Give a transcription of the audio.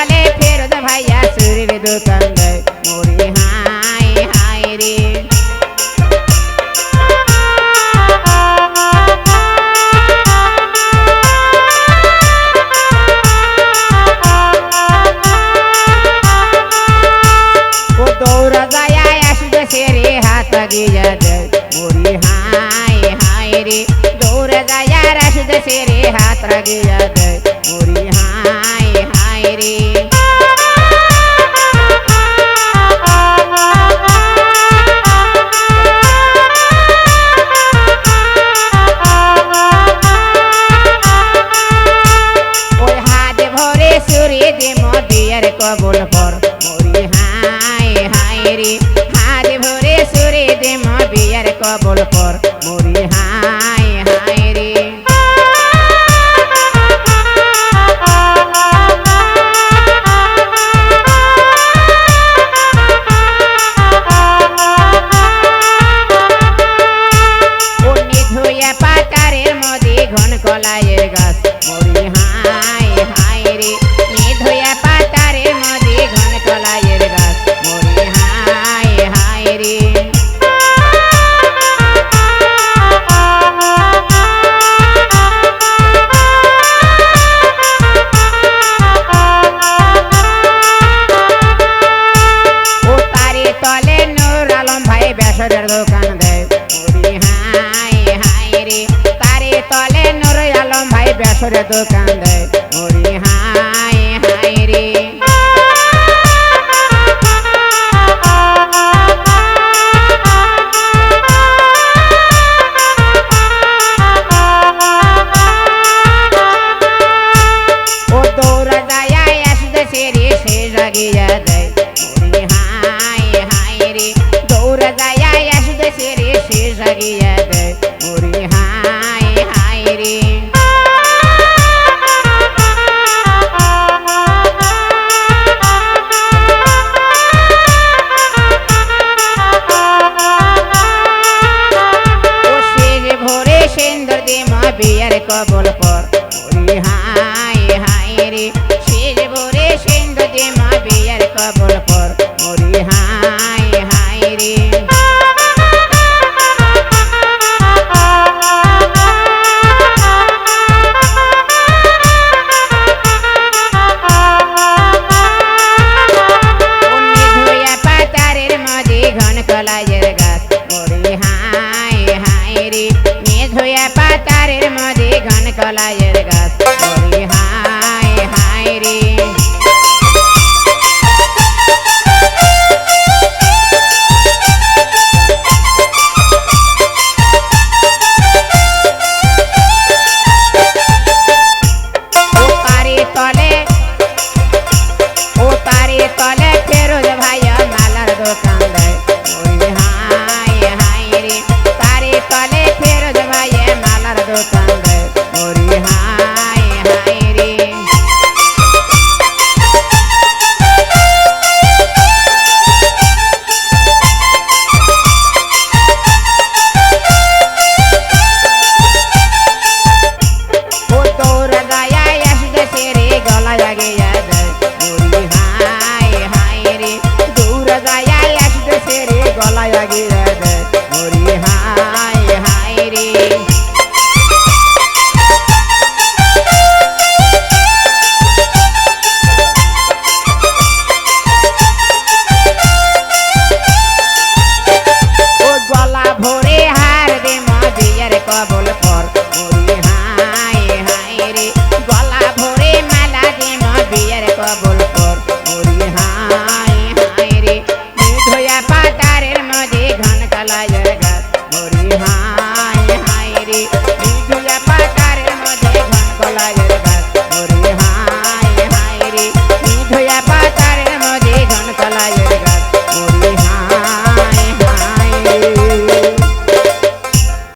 তলে ফেরত ভাইয়া চুরির দোকান দেয় মরি হাই হাই রে ও দৌড়া যায় আসতেছে রে হাত গিয়া দেয় মরি হাই হাই রে দৌড়া যায় আসতেছে রে হাত গিয়া দেয় মরি হাই হাই রে ওই হাত ভরে চুরি দিম বিয়ের কবুল পর মরি হাই হাই রে হাত ভরে চুরি দিম বিয়ের কবুল পর মরি হাই হাই রে পাতারের মধ্যে ঘন কলাইয়ের গাছ মরি হাই হাই রে নিধুয়া পাতারের মধ্যে ঘন কলাইয়ের গাছ মরি হাই হাই রে ও তারে তলে নূর আলম ভাই বেসরের দোকান দেয় মরি হাই হাই রে তারে তলে নূর আলম ভাই বেসরের দোকান দেয় মরি হাই হাই রে ও দৌড়া যায় আসতেছে রে সে জাগিয়া দেয় মরি হাই হাই রে দৌড়া যায় আসতেছে রে সে জাগিয়া দেয় মরি হাই হাই রে ও শেষ ভোরে সুন্দর দে মা বিয়ার কবল পর মরি হাই হাই রে শেষ ভোরে সুন্দর দে মা বিয়ার কবল পর মরি হাই হাই রে ঘন কলাইয়ের গাছ মরি হাই হাই রে মেধুয়া পাতারের মধ্যে ঘন কলাইয়ের গাছ মরি হাই হাই রে ও তারে তলে ফেরোজ ভাইয়া মালার দোকান দেয় মরি হাই হাই রে তারে তলে ফেরোজ ভাইয়া মালার দোকান দেয় মরি হাই হাই রে ও দৌড়া যায় আসতেছে রে গলা লাগিয়া দেয় মরি হাই হাই রে দৌড়া যায় আসতেছে রে গলা লাগিয়া দেয় মরি হাই হাই রে ও গলা ভরে হার দে মা বিয়ার কবল পর মরি হাই হাই রে গলা ভরে মালা দে মা বিয়ার কবল পর মরি হাই হাই রে নিধুয়া পাতারের মধ্যে ঘন কলাইয়ের গাছ মরি হাই হাই রে নিধুয়া পাতারের মধ্যে ঘন কলাইয়ের গাছ মরি হাই হাই রে নিধুয়া পাতারের